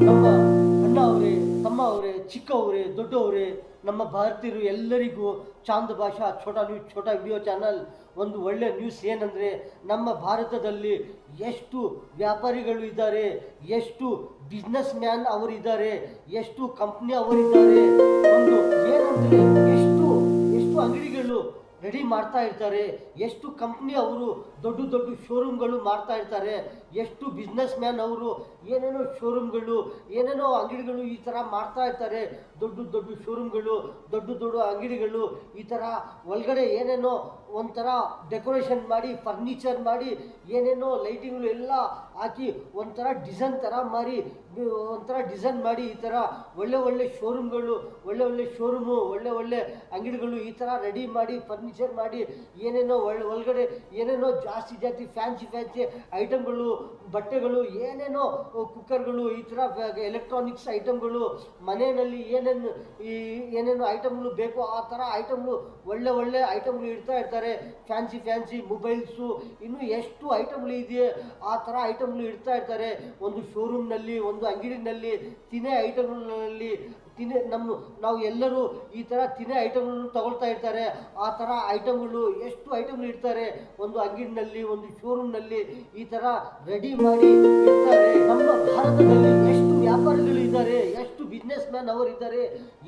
ನಮ್ಮ ಅಣ್ಣ ಅವರೇ, ತಮ್ಮ ಅವರೇ, ಚಿಕ್ಕವರೇ, ದೊಡ್ಡವರೇ, ನಮ್ಮ ಭಾರತೀಯರು ಎಲ್ಲರಿಗೂ ಚಾಂದ್ ಭಾಷಾ ಛೋಟಾ ವಿಡಿಯೋ ಚಾನಲ್ ಒಂದು ಒಳ್ಳೆ ನ್ಯೂಸ್ ಏನಂದರೆ, ನಮ್ಮ ಭಾರತದಲ್ಲಿ ಎಷ್ಟು ವ್ಯಾಪಾರಿಗಳು ಇದ್ದಾರೆ, ಎಷ್ಟು ಬಿಸ್ನೆಸ್ ಮ್ಯಾನ್ ಅವರಿದ್ದಾರೆ, ಎಷ್ಟು ಕಂಪ್ನಿ ಅವರಿದ್ದಾರೆ, ಒಂದು ಏನಂದರೆ ಎಷ್ಟು ಎಷ್ಟು ಅಂಗಡಿಗಳು ರೆಡಿ ಮಾಡ್ತಾ ಇರ್ತಾರೆ, ಎಷ್ಟು ಕಂಪ್ನಿ ಅವರು ದೊಡ್ಡ ದೊಡ್ಡ ಶೋರೂಮ್ಗಳು ಮಾಡ್ತಾ ಇರ್ತಾರೆ, ಎಷ್ಟು ಬಿಸ್ನೆಸ್ ಮ್ಯಾನ್ ಅವರು ಏನೇನೋ ಶೋರೂಮ್ಗಳು ಏನೇನೋ ಅಂಗಡಿಗಳು ಈ ಥರ ಮಾಡ್ತಾ ಇರ್ತಾರೆ. ದೊಡ್ಡ ದೊಡ್ಡ ಶೋರೂಮ್ಗಳು, ದೊಡ್ಡ ದೊಡ್ಡ ಅಂಗಡಿಗಳು ಈ ಥರ ಒಳಗಡೆ ಏನೇನೋ ಒಂಥರ ಡೆಕೋರೇಷನ್ ಮಾಡಿ, ಫರ್ನಿಚರ್ ಮಾಡಿ, ಏನೇನೋ ಲೈಟಿಂಗ್ಗಳು ಎಲ್ಲ ಹಾಕಿ ಒಂಥರ ಡಿಸೈನ್ ಥರ ಮಾಡಿ ಈ ಥರ ಒಳ್ಳೆ ಒಳ್ಳೆ ಶೋರೂಮ್ಗಳು, ಒಳ್ಳೆ ಒಳ್ಳೆ ಶೋರೂಮು, ಒಳ್ಳೆ ಒಳ್ಳೆ ಅಂಗಡಿಗಳು ಈ ಥರ ರೆಡಿ ಮಾಡಿ, ಫರ್ನಿಚರ್ ಮಾಡಿ, ಏನೇನೋ ಒಳಗಡೆ ಏನೇನೋ ಜಾಸ್ತಿ ಫ್ಯಾನ್ಸಿ ಐಟಮ್ಗಳು, ಬಟ್ಟೆಗಳು, ಏನೇನೋ ಕುಕ್ಕರ್ಗಳು, ಈ ಥರ ಎಲೆಕ್ಟ್ರಾನಿಕ್ಸ್ ಐಟಮ್ಗಳು, ಮನೆಯಲ್ಲಿ ಏನೇನು ಐಟಮ್ಗಳು ಬೇಕು ಆ ಥರ ಐಟಮ್ಗಳು, ಒಳ್ಳೆ ಒಳ್ಳೆ ಐಟಮ್ಗಳು ಇಡ್ತಾ ಇರ್ತಾರೆ. ಫ್ಯಾನ್ಸಿ ಮೊಬೈಲ್ಸು, ಇನ್ನೂ ಎಷ್ಟು ಐಟಮ್ಗಳು ಇದೆಯೇ ಆ ಥರ ಐಟಮ್ಗಳು ಇಡ್ತಾ ಇರ್ತಾರೆ. ಒಂದು ಶೋರೂಮ್ನಲ್ಲಿ, ಒಂದು ಅಂಗಡಿನಲ್ಲಿ, ತಿನ್ನೇ ಐಟಮ್ಗಳಲ್ಲಿ ನಾವು ಎಲ್ಲರೂ ಈ ಥರ ತಿನ್ನೇ ಐಟಮ್ಗಳನ್ನು ತಗೊಳ್ತಾ ಇರ್ತಾರೆ. ಆ ಥರ ಐಟಮ್ಗಳು ಎಷ್ಟು ಐಟಮ್ಗಳು ಇರ್ತಾರೆ ಒಂದು ಅಂಗಡಿನಲ್ಲಿ, ಒಂದು ಶೋರೂಮ್ನಲ್ಲಿ ಈ ಥರ ರೆಡಿ ಮಾಡಿ ಇರ್ತಾರೆ. ನಮ್ಮ ಭಾರತದಲ್ಲಿ ಎಷ್ಟು ವ್ಯಾಪಾರಿಗಳು ಇದ್ದಾರೆ, ಎಷ್ಟು ಬಿಸ್ನೆಸ್ ಮ್ಯಾನ್ ಅವರಿದ್ದಾರೆ,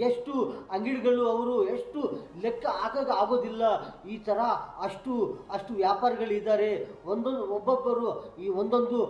ಎಷ್ಟು ಅಂಗಡಿಗಳು ಅವರು, ಎಷ್ಟು ಲೆಕ್ಕ ಆಗೋದಿಲ್ಲ. ಈ ಥರ ಅಷ್ಟು ವ್ಯಾಪಾರಿಗಳಿದ್ದಾರೆ. ಒಬ್ಬೊಬ್ಬರು ಈ ಒಂದೊಂದು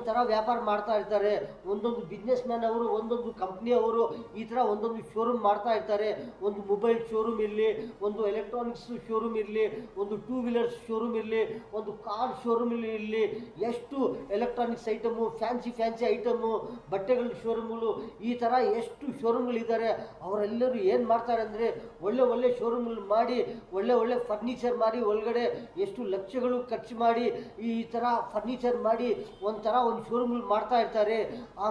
ಥರ ವ್ಯಾಪಾರ ಮಾಡ್ತಾ ಇರ್ತಾರೆ. ಒಂದೊಂದು ಬಿಸ್ನೆಸ್ ಮ್ಯಾನ್ ಅವರು, ಒಂದೊಂದು ಕಂಪ್ನಿ ಅವರು ಈ ಥರ ಒಂದೊಂದು ಶೋರೂಮ್ ಮಾಡ್ತಾ ಇರ್ತಾರೆ. ಒಂದು ಮೊಬೈಲ್ ಶೋರೂಮ್ ಇರಲಿ, ಒಂದು ಎಲೆಕ್ಟ್ರಾನಿಕ್ಸ್ ಶೋರೂಮ್ ಇರಲಿ, ಒಂದು ಟೂ ವೀಲರ್ಸ್ ಶೋರೂಮ್ ಇರಲಿ, ಒಂದು ಕಾರ್ ಶೋರೂಮ್ ಇರಲಿ, ಎಷ್ಟು ಎಲೆಕ್ಟ್ರಾನಿಕ್ಸ್ ಐಟಮು, ಫ್ಯಾನ್ಸಿ ಐಟಮು, ಬಟ್ಟೆಗಳ ಶೋರೂಮ್ಗಳು, ಈ ಥರ ಎಷ್ಟು ಶೋರೂಮ್ಗಳಿದ್ದಾರೆ. ಅವರೆಲ್ಲರೂ ಏನು ಮಾಡ್ತಾರೆ ಅಂದರೆ, ಒಳ್ಳೆ ಒಳ್ಳೆ ಶೋರೂಮ್ಗಳು ಮಾಡಿ, ಒಳ್ಳೆ ಒಳ್ಳೆ ಫರ್ನಿಚರ್ ಮಾಡಿ, ಒಳಗಡೆ ಎಷ್ಟು ಲಕ್ಷಗಳು ಖರ್ಚು ಮಾಡಿ ಈ ಥರ ಫರ್ನಿಚರ್ ಮಾಡಿ ಒಂಥರ ಒಂದು ಶೋರೂಮ್ಗಳು ಮಾಡ್ತಾ ಇರ್ತಾರೆ.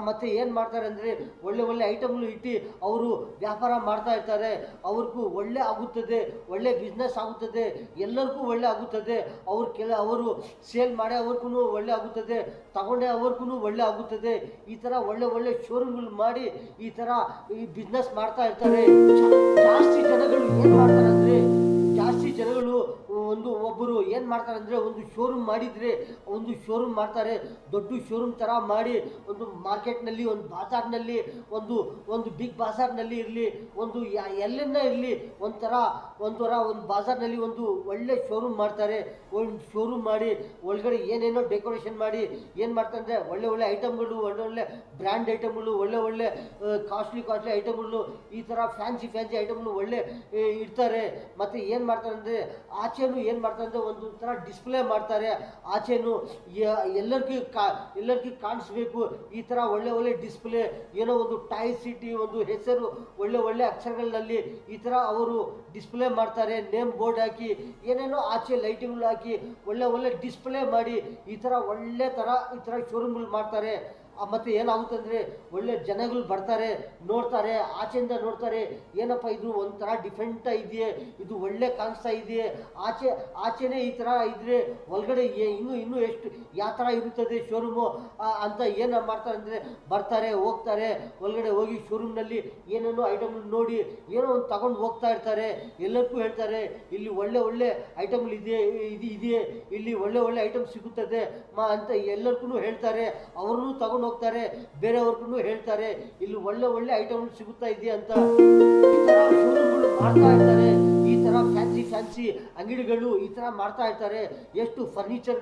ಮತ್ತು ಏನು ಮಾಡ್ತಾರೆ ಅಂದರೆ, ಒಳ್ಳೆ ಒಳ್ಳೆ ಐಟಮ್ಗಳು ಇಟ್ಟು ಅವರು ವ್ಯಾಪಾರ ಮಾಡ್ತಾ ಇರ್ತಾರೆ. ಅವ್ರಿಗೂ ಒಳ್ಳೆ ಆಗುತ್ತದೆ, ಒಳ್ಳೆ ಬಿಸ್ನೆಸ್ ಆಗುತ್ತದೆ, ಎಲ್ಲರಿಗೂ ಒಳ್ಳೆ ಆಗುತ್ತದೆ. ಅವರು ಸೇಲ್ ಮಾಡಿ ಅವ್ರಿಗೂ ಒಳ್ಳೆ ಆಗುತ್ತದೆ, ತಗೊಂಡೆ ಅವ್ರಿಗೂ ಒಳ್ಳೆ ಆಗುತ್ತದೆ. ಈ ಥರ ಒಳ್ಳೆ ಒಳ್ಳೆ ಶೋರೂಮ್ಗಳು ಮಾಡಿ ಈ ಥರ ಈ ಬಿಸ್ನೆಸ್ ಮಾಡ್ತಾ ಇರ್ತಾರೆ. ಜಾಸ್ತಿ ಜನಗಳು ಏನು ಮಾಡ್ತಾರೆ ಅಂದರೆ, ಒಬ್ಬರು ಏನು ಮಾಡ್ತಾರೆ ಅಂದರೆ, ಒಂದು ಶೋರೂಮ್ ಮಾಡಿದರೆ ಒಂದು ಶೋರೂಮ್ ಮಾಡ್ತಾರೆ. ದೊಡ್ಡ ಶೋರೂಮ್ ಥರ ಮಾಡಿ ಒಂದು ಮಾರ್ಕೆಟ್ನಲ್ಲಿ, ಒಂದು ಬಾಜಾರ್ನಲ್ಲಿ, ಒಂದು ಬಿಗ್ ಬಾಜಾರ್ನಲ್ಲಿ ಇರಲಿ, ಒಂದು ಎಲ್ಲೆನ್ನ ಇರಲಿ, ಒಂಥರ ಒಂದು ಬಾಜಾರ್ನಲ್ಲಿ ಒಂದು ಒಳ್ಳೆ ಶೋರೂಮ್ ಮಾಡ್ತಾರೆ. ಒಂದು ಶೋರೂಮ್ ಮಾಡಿ ಒಳಗಡೆ ಏನೇನೋ ಡೆಕೋರೇಷನ್ ಮಾಡಿ ಏನು ಮಾಡ್ತಾರೆ ಅಂದರೆ, ಒಳ್ಳೆ ಒಳ್ಳೆ ಐಟಮ್ಗಳು, ಒಳ್ಳೆ ಒಳ್ಳೆ ಬ್ರ್ಯಾಂಡ್ ಐಟಮ್ಗಳು, ಒಳ್ಳೆ ಒಳ್ಳೆ ಕಾಸ್ಟ್ಲಿ ಐಟಮ್ಗಳು, ಈ ಥರ ಫ್ಯಾನ್ಸಿ ಐಟಮ್ಗಳು ಒಳ್ಳೆ ಇಡ್ತಾರೆ. ಮತ್ತು ಏನು ಮಾಡ್ತಾರೆ ಅಂದರೆ, ಆಚೆನೂ ಏನು ಮಾಡ್ತಾರೆ ಅಂದರೆ, ಒಂದು ಥರ ಡಿಸ್ಪ್ಲೇ ಮಾಡ್ತಾರೆ. ಆಚೆನೂ ಎಲ್ಲರಿಗೂ ಕಾಣಿಸ್ಬೇಕು ಈ ಥರ ಒಳ್ಳೆ ಒಳ್ಳೆ ಡಿಸ್ಪ್ಲೇ, ಏನೋ ಒಂದು ಟಾಯ್ ಸಿಟಿ, ಒಂದು ಹೆಸರು ಒಳ್ಳೆ ಒಳ್ಳೆ ಅಕ್ಷರಗಳಲ್ಲಿ ಈ ಥರ ಅವರು ಡಿಸ್ಪ್ಲೇ ಮಾಡ್ತಾರೆ. ನೇಮ್ ಬೋರ್ಡ್ ಹಾಕಿ, ಏನೇನೋ ಆಚೆ ಲೈಟಿಂಗ್ಗಳು ಹಾಕಿ ಒಳ್ಳೆ ಒಳ್ಳೆ ಡಿಸ್ಪ್ಲೇ ಮಾಡಿ ಈ ಥರ ಒಳ್ಳೆ ಥರ ಈ ಥರ ಶೋರೂಮ್ಗಳು ಮಾಡ್ತಾರೆ. ಮತ್ತು ಏನಾಗುತ್ತೆ ಅಂದರೆ, ಒಳ್ಳೆ ಜನಗಳು ಬರ್ತಾರೆ, ನೋಡ್ತಾರೆ, ಆಚೆಯಿಂದ ನೋಡ್ತಾರೆ, ಏನಪ್ಪ ಇದು ಒಂಥರ ಡಿಫ್ರೆಂಟ್ ಇದೆಯೇ, ಇದು ಒಳ್ಳೆ ಕಾಣಿಸ್ತಾ ಇದೆಯೇ, ಆಚೆನೇ ಈ ಥರ ಇದ್ದರೆ ಒಳಗಡೆ ಇನ್ನೂ ಎಷ್ಟು ಯಾವ ಥರ ಇರುತ್ತದೆ ಶೋರೂಮು ಅಂತ ಏನು ಮಾಡ್ತಾರೆ ಅಂದರೆ, ಬರ್ತಾರೆ, ಹೋಗ್ತಾರೆ, ಒಳಗಡೆ ಹೋಗಿ ಶೋರೂಮ್ನಲ್ಲಿ ಏನೇನೋ ಐಟಮ್ಗಳು ನೋಡಿ ಏನೋ ಒಂದು ತಗೊಂಡು ಹೋಗ್ತಾ ಇರ್ತಾರೆ. ಎಲ್ಲರಿಗೂ ಹೇಳ್ತಾರೆ, ಇಲ್ಲಿ ಒಳ್ಳೆ ಒಳ್ಳೆ ಐಟಮ್ಗಳು ಇದೆಯೇ, ಇಲ್ಲಿ ಒಳ್ಳೆ ಒಳ್ಳೆ ಐಟಮ್ ಸಿಗುತ್ತದೆ ಅಂತ ಎಲ್ಲರಿಗೂ ಹೇಳ್ತಾರೆ. ಅವ್ರನ್ನೂ ತಗೊಂಡು ಹೋಗ್ತಾರೆ, ಬೇರೆಯವ್ರಿಗೂ ಹೇಳ್ತಾರೆ, ಇಲ್ಲಿ ಒಳ್ಳೆ ಒಳ್ಳೆ ಐಟಮ್ ಸಿಗುತ್ತಾ ಇದೆಯಾ ಅಂತ. ಈ ಥರ ಶೋರೂಮ್ಗಳು ಮಾಡ್ತಾ ಇರ್ತಾರೆ. ಈ ಥರ ಫ್ಯಾನ್ಸಿ ಅಂಗಡಿಗಳು ಈ ಥರ ಮಾಡ್ತಾ ಇರ್ತಾರೆ. ಎಷ್ಟು ಫರ್ನಿಚರ್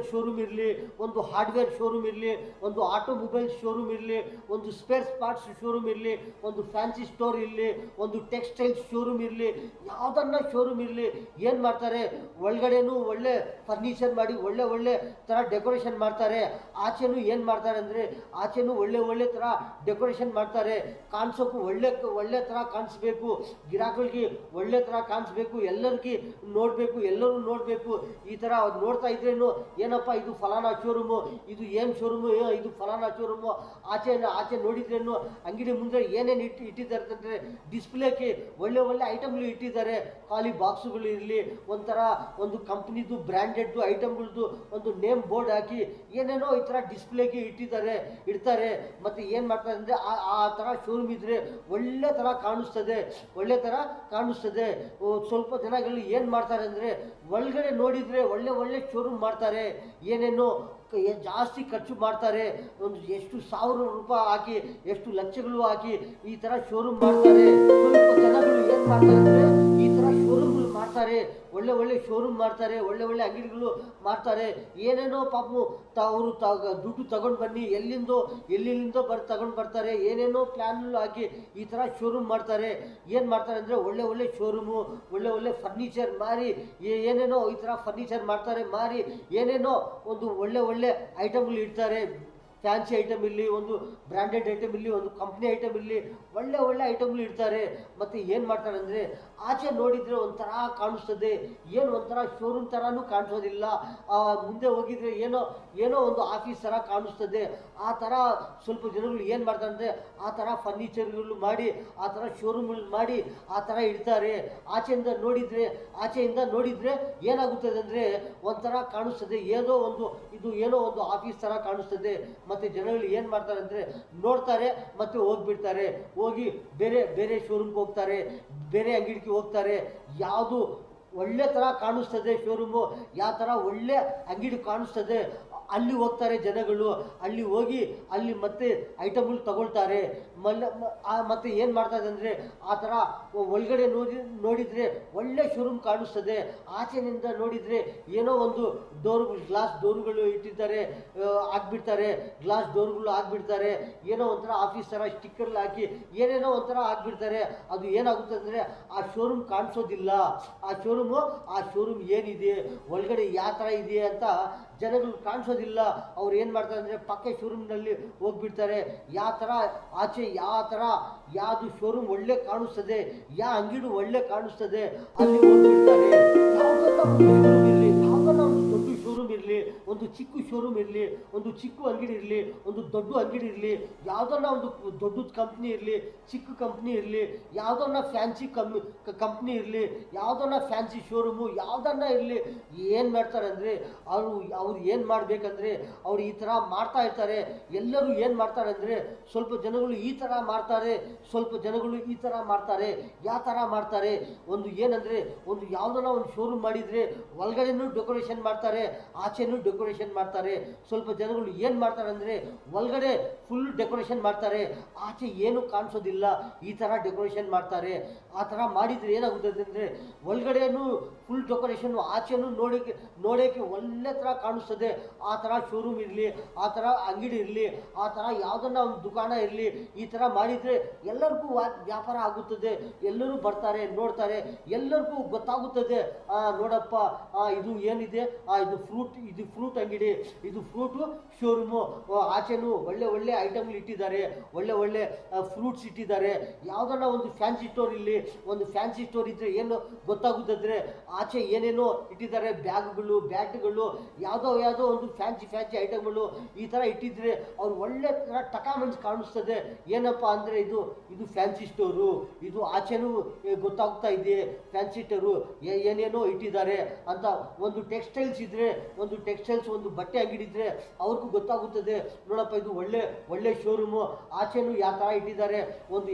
ಶೋರೂಮ್ ಇರಲಿ, ಒಂದು ಹಾರ್ಡ್ವೇರ್ ಶೋರೂಮ್ ಇರಲಿ, ಒಂದು ಆಟೋಮೊಬೈಲ್ ಶೋರೂಮ್ ಇರಲಿ, ಒಂದು ಸ್ಪೇರ್ ಪಾರ್ಟ್ಸ್ ಶೋರೂಮ್ ಇರಲಿ, ಒಂದು ಫ್ಯಾನ್ಸಿ ಸ್ಟೋರ್ ಇರಲಿ, ಒಂದು ಟೆಕ್ಸ್ಟೈಲ್ಸ್ ಶೋರೂಮ್ ಇರಲಿ, ಯಾವುದನ್ನ ಶೋರೂಮ್ ಇರಲಿ, ಏನು ಮಾಡ್ತಾರೆ, ಒಳಗಡೆನೂ ಒಳ್ಳೆ ಫರ್ನಿಚರ್ ಮಾಡಿ ಒಳ್ಳೆ ಒಳ್ಳೆ ಥರ ಡೆಕೋರೇಷನ್ ಮಾಡ್ತಾರೆ. ಆಚೆನೂ ಏನು ಮಾಡ್ತಾರೆ ಅಂದರೆ, ಆಚೆನೂ ಒಳ್ಳೆ ಒಳ್ಳೆ ಥರ ಡೆಕೋರೇಷನ್ ಮಾಡ್ತಾರೆ. ಕಾಣಿಸೋಕ್ಕೂ ಒಳ್ಳೆ ಥರ ಕಾಣಿಸ್ಬೇಕು, ಗಿರಾಕಿಗಳಿಗೆ ಒಳ್ಳೆ ಥರ ಕಾಣಿಸ್ಬೇಕು, ಎಲ್ಲರಿಗೆ ನೋಡಬೇಕು, ಎಲ್ಲರೂ ನೋಡಬೇಕು. ಈ ಥರ ನೋಡ್ತಾ ಇದ್ರೇನು ಏನಪ್ಪ ಇದು ಫಲಾನಾ ಶೋರೂಮು, ಇದು ಏನು ಶೋರೂಮು, ಇದು ಫಲಾನಾ ಶೋರೂಮು. ಆಚೆ ನೋಡಿದ್ರೇನು ಅಂಗಡಿ ಮುಂದೆ ಏನೇನು ಇಟ್ಟಿದ್ದಾರೆ ಅಂತಂದರೆ ಡಿಸ್ಪ್ಲೇಗೆ ಒಳ್ಳೆ ಒಳ್ಳೆ ಐಟಮ್ಗಳು ಇಟ್ಟಿದ್ದಾರೆ. ಖಾಲಿ ಬಾಕ್ಸುಗಳು ಇರಲಿ, ಒಂಥರ ಒಂದು ಕಂಪ್ನಿದು ಬ್ರ್ಯಾಂಡೆಡ್ ಐಟಮ್ಗಳದ್ದು ಒಂದು ನೇಮ್ ಬೋರ್ಡ್ ಹಾಕಿ ಏನೇನೋ ಈ ಥರ ಡಿಸ್ಪ್ಲೇಗೆ ಇಡ್ತಾರೆ. ಮತ್ತು ಏನು ಮಾಡ್ತಾರೆ ಅಂದರೆ ಆ ಥರ ಶೋರೂಮ್ ಇದ್ದರೆ ಒಳ್ಳೆ ಥರ ಕಾಣಿಸ್ತದೆ. ಸ್ವಲ್ಪ ಜನಗಳು ಏನು ಮಾಡ್ತಾರೆ ಅಂದರೆ ಒಳಗಡೆ ನೋಡಿದರೆ ಒಳ್ಳೆ ಶೋರೂಮ್ ಮಾಡ್ತಾರೆ, ಏನೇನೋ ಜಾಸ್ತಿ ಖರ್ಚು ಮಾಡ್ತಾರೆ. ಒಂದು ಎಷ್ಟು ಸಾವಿರ ರೂಪಾಯಿ ಹಾಕಿ, ಎಷ್ಟು ಲಕ್ಷಗಳು ಹಾಕಿ ಈ ಥರ ಶೋರೂಮ್ ಮಾಡ್ತಾರೆ. ಸ್ವಲ್ಪ ಜನಗಳು ಏನು ಮಾಡ್ತಾರೆ ಅಂದರೆ ಈ ಥರ ಶೋರೂಮ್ಗಳು ಮಾಡ್ತಾರೆ, ಒಳ್ಳೆ ಶೋರೂಮ್ ಮಾಡ್ತಾರೆ, ಒಳ್ಳೆ ಅಂಗಡಿಗಳು ಮಾಡ್ತಾರೆ. ಏನೇನೋ ಪಾಪ ಅವರು ದುಡ್ಡು ತಗೊಂಡು ಬನ್ನಿ, ಎಲ್ಲಿಂದೋ ತಗೊಂಡು ಬರ್ತಾರೆ, ಏನೇನೋ ಪ್ಲ್ಯಾನ್ಗಳು ಹಾಕಿ ಈ ಥರ ಶೋರೂಮ್ ಮಾಡ್ತಾರೆ. ಏನು ಮಾಡ್ತಾರೆ ಅಂದರೆ ಒಳ್ಳೆ ಶೋರೂಮು, ಒಳ್ಳೆ ಫರ್ನಿಚರ್ ಮಾರಿ ಏನೇನೋ ಈ ಥರ ಫರ್ನಿಚರ್ ಮಾಡ್ತಾರೆ, ಮಾರಿ ಏನೇನೋ ಒಂದು ಒಳ್ಳೆ ಐಟಮ್ಗಳು ಇಡ್ತಾರೆ. ಫ್ಯಾನ್ಸಿ ಐಟಮ್ ಇರಲಿ, ಒಂದು ಬ್ರ್ಯಾಂಡೆಡ್ ಐಟಮ್ ಇರಲಿ, ಒಂದು ಕಂಪ್ನಿ ಐಟಮ್ ಇರಲಿ, ಒಳ್ಳೆ ಐಟಮ್ಗಳು ಇಡ್ತಾರೆ. ಮತ್ತು ಏನು ಮಾಡ್ತಾರೆ ಅಂದರೆ ಆಚೆ ನೋಡಿದರೆ ಒಂಥರ ಕಾಣಿಸ್ತದೆ, ಏನು ಒಂಥರ ಶೋರೂಮ್ ಥರನೂ ಕಾಣಿಸೋದಿಲ್ಲ. ಮುಂದೆ ಹೋಗಿದರೆ ಏನೋ ಒಂದು ಆಫೀಸ್ ಥರ ಕಾಣಿಸ್ತದೆ. ಆ ಥರ ಸ್ವಲ್ಪ ಜನಗಳು ಏನು ಮಾಡ್ತಾರೆ ಅಂದರೆ ಆ ಥರ ಫರ್ನಿಚರ್ಗಳು ಮಾಡಿ, ಆ ಥರ ಶೋರೂಮ್ಗಳು ಮಾಡಿ ಆ ಥರ ಇಡ್ತಾರೆ. ಆಚೆಯಿಂದ ನೋಡಿದರೆ ಏನಾಗುತ್ತದೆ ಅಂದರೆ ಒಂಥರ ಕಾಣಿಸ್ತದೆ, ಏನೋ ಒಂದು ಆಫೀಸ್ ಥರ ಕಾಣಿಸ್ತದೆ. ಮತ್ತು ಜನಗಳು ಏನು ಮಾಡ್ತಾರೆ ಅಂದರೆ ನೋಡ್ತಾರೆ ಮತ್ತು ಹೋಗಿ ಬೇರೆ ಶೋರೂಮ್ಗೆ ಹೋಗ್ತಾರೆ, ಬೇರೆ ಅಂಗಡಿಗೆ ಹೋಗ್ತಾರೆ. ಯಾವುದು ಒಳ್ಳೆ ಥರ ಕಾಣಿಸ್ತದೆ ಶೋರೂಮು, ಯಾವ ಥರ ಒಳ್ಳೆ ಅಂಗಡಿ ಕಾಣಿಸ್ತದೆ ಅಲ್ಲಿ ಹೋಗ್ತಾರೆ ಜನಗಳು. ಅಲ್ಲಿ ಹೋಗಿ ಅಲ್ಲಿ ಮತ್ತೆ ಐಟಮ್ಗಳು ತಗೊಳ್ತಾರೆ. ಮತ್ತು ಏನು ಮಾಡ್ತಾರೆ ಅಂದರೆ ಆ ಥರ ಒಳಗಡೆ ನೋಡಿದರೆ ಒಳ್ಳೆ ಶೋರೂಮ್ ಕಾಣಿಸ್ತದೆ. ಆಚೆನಿಂದ ನೋಡಿದರೆ ಏನೋ ಒಂದು ಗ್ಲಾಸ್ ಡೋರ್ಗಳು ಇಟ್ಟಿದ್ದಾರೆ, ಗ್ಲಾಸ್ ಡೋರ್ಗಳು ಹಾಕ್ಬಿಡ್ತಾರೆ. ಏನೋ ಒಂಥರ ಆಫೀಸ್ ಥರ ಸ್ಟಿಕ್ಕರ್ಗಳು ಹಾಕಿ ಏನೇನೋ ಒಂಥರ ಹಾಕ್ಬಿಡ್ತಾರೆ. ಅದು ಏನಾಗುತ್ತೆ ಅಂದರೆ ಆ ಶೋರೂಮ್ ಕಾಣಿಸೋದಿಲ್ಲ. ಆ ಶೋರೂಮ್ ಏನಿದೆ, ಒಳಗಡೆ ಯಾವ ಥರ ಇದೆ ಅಂತ ಜನಗಳು ಕಾಣಿಸೋದಿಲ್ಲ. ಅವ್ರು ಏನು ಮಾಡ್ತಾರೆ ಅಂದರೆ ಪಕ್ಕ ಶೋರೂಮ್ನಲ್ಲಿ ಹೋಗ್ಬಿಡ್ತಾರೆ. ಆಚೆ ಯಾವುದು ಶೋರೂಮ್ ಒಳ್ಳೆ ಕಾಣಿಸ್ತದೆ, ಯಾವ ಅಂಗಡಿ ಒಳ್ಳೆ ಕಾಣಿಸ್ತದೆ ಅಲ್ಲಿ ಹೋಗ್ಬಿಡ್ತಾರೆ. ಯಾವುದನ್ನ ಒಂದು ದೊಡ್ಡ ಶೋರೂಮ್ ಇರಲಿ, ಒಂದು ಚಿಕ್ಕ ಶೋರೂಮ್ ಇರಲಿ, ಒಂದು ಚಿಕ್ಕ ಅಂಗಡಿ ಇರಲಿ, ಒಂದು ದೊಡ್ಡ ಅಂಗಡಿ ಇರಲಿ, ಯಾವುದನ್ನ ಒಂದು ದೊಡ್ಡದು ಕಂಪ್ನಿ ಇರಲಿ, ಚಿಕ್ಕ ಕಂಪ್ನಿ ಇರಲಿ, ಯಾವುದನ್ನ ಫ್ಯಾನ್ಸಿ ಕಂಪ್ನಿ ಇರಲಿ, ಯಾವುದನ್ನ ಫ್ಯಾನ್ಸಿ ಶೋರೂಮು ಯಾವುದನ್ನ ಇರಲಿ, ಏನು ಮಾಡ್ತಾರೆ ಅಂದರೆ ಅವ್ರು ಏನು ಮಾಡಬೇಕಂದ್ರೆ ಅವ್ರು ಈ ಥರ ಮಾಡ್ತಾ ಇರ್ತಾರೆ. ಎಲ್ಲರೂ ಏನು ಮಾಡ್ತಾರೆ ಅಂದರೆ ಸ್ವಲ್ಪ ಜನಗಳು ಈ ಥರ ಮಾಡ್ತಾರೆ, ಸ್ವಲ್ಪ ಜನಗಳು ಈ ಥರ ಮಾಡ್ತಾರೆ. ಯಾವ ಥರ ಮಾಡ್ತಾರೆ ಏನಂದರೆ ಯಾವುದನ್ನ ಒಂದು ಶೋರೂಮ್ ಮಾಡಿದರೆ ಒಳಗಡೆನೂ ಡೆಕೋರೇಷನ್ ಮಾಡ್ತಾರೆ, ಆಚೆನೂ ಡೆಕೋರೇಷನ್ ಮಾಡ್ತಾರೆ. ಸ್ವಲ್ಪ ಜನಗಳು ಏನು ಮಾಡ್ತಾರೆ ಅಂದರೆ ಒಳಗಡೆ ಫುಲ್ ಡೆಕೋರೇಷನ್ ಮಾಡ್ತಾರೆ, ಆಚೆ ಏನು ಕಾಣಿಸೋದಿಲ್ಲ, ಈ ಥರ ಡೆಕೋರೇಷನ್ ಮಾಡ್ತಾರೆ. ಆ ಥರ ಮಾಡಿದರೆ ಏನಾಗುತ್ತದೆ ಅಂದರೆ ಒಳಗಡೆನೂ ಫುಲ್ ಡೆಕೋರೇಷನ್ನು, ಆಚೆನೂ ನೋಡೋಕ್ಕೆ ಒಳ್ಳೆ ಥರ ಕಾಣಿಸ್ತದೆ. ಆ ಥರ ಶೋರೂಮ್ ಇರಲಿ, ಆ ಥರ ಅಂಗಡಿ ಇರಲಿ, ಆ ಥರ ಯಾವುದನ್ನ ಒಂದು ದುಕಾನ ಇರಲಿ, ಈ ಥರ ಮಾಡಿದರೆ ಎಲ್ಲರಿಗೂ ವ್ಯಾಪಾರ ಆಗುತ್ತದೆ. ಎಲ್ಲರೂ ಬರ್ತಾರೆ, ನೋಡ್ತಾರೆ, ಎಲ್ಲರಿಗೂ ಗೊತ್ತಾಗುತ್ತದೆ. ನೋಡಪ್ಪ ಇದು ಏನಿದೆ, ಇದು ಫ್ರೂಟ್ ಅಂಗಡಿ, ಇದು ಫ್ರೂಟು ಶೋರೂಮು. ಆಚೆನೂ ಒಳ್ಳೆ ಐಟಮ್ಗಳು ಇಟ್ಟಿದ್ದಾರೆ, ಒಳ್ಳೆ ಫ್ರೂಟ್ಸ್ ಇಟ್ಟಿದ್ದಾರೆ. ಯಾವುದನ್ನ ಒಂದು ಫ್ಯಾನ್ಸಿ ಸ್ಟೋರ್ ಇಲ್ಲಿ, ಒಂದು ಫ್ಯಾನ್ಸಿ ಸ್ಟೋರ್ ಇದ್ದರೆ ಏನು ಗೊತ್ತಾಗುತ್ತದೆ, ಆಚೆ ಏನೇನೋ ಇಟ್ಟಿದ್ದಾರೆ, ಬ್ಯಾಗ್ಗಳು, ಬ್ಯಾಟ್ಗಳು, ಯಾವುದೋ ಒಂದು ಫ್ಯಾನ್ಸಿ ಐಟಮ್ಗಳು ಈ ಥರ ಇಟ್ಟಿದ್ರೆ ಅವ್ರು ಒಳ್ಳೆ ಥರ ಟಕಾಮೆಂಟ್ಸ್ ಕಾಣಿಸ್ತದೆ. ಏನಪ್ಪ ಅಂದರೆ ಇದು ಫ್ಯಾನ್ಸಿ ಸ್ಟೋರು, ಇದು ಆಚೆನೂ ಗೊತ್ತಾಗ್ತಾ ಇದೆ ಫ್ಯಾನ್ಸಿ ಸ್ಟೋರು, ಏನೇನೋ ಇಟ್ಟಿದ್ದಾರೆ ಅಂತ. ಒಂದು ಟೆಕ್ಸ್ಟೈಲ್ಸ್ ಇದ್ದರೆ, ಒಂದು ಬಟ್ಟೆ ಅಂಗಡಿ ಇದ್ದರೆ ಅವ್ರಿಗೂ ಗೊತ್ತಾಗುತ್ತದೆ. ನೋಡಪ್ಪ ಇದು ಒಳ್ಳೆ ಶೋರೂಮು, ಆಚೆನೂ ಯಾವ ಥರ ಇಟ್ಟಿದ್ದಾರೆ.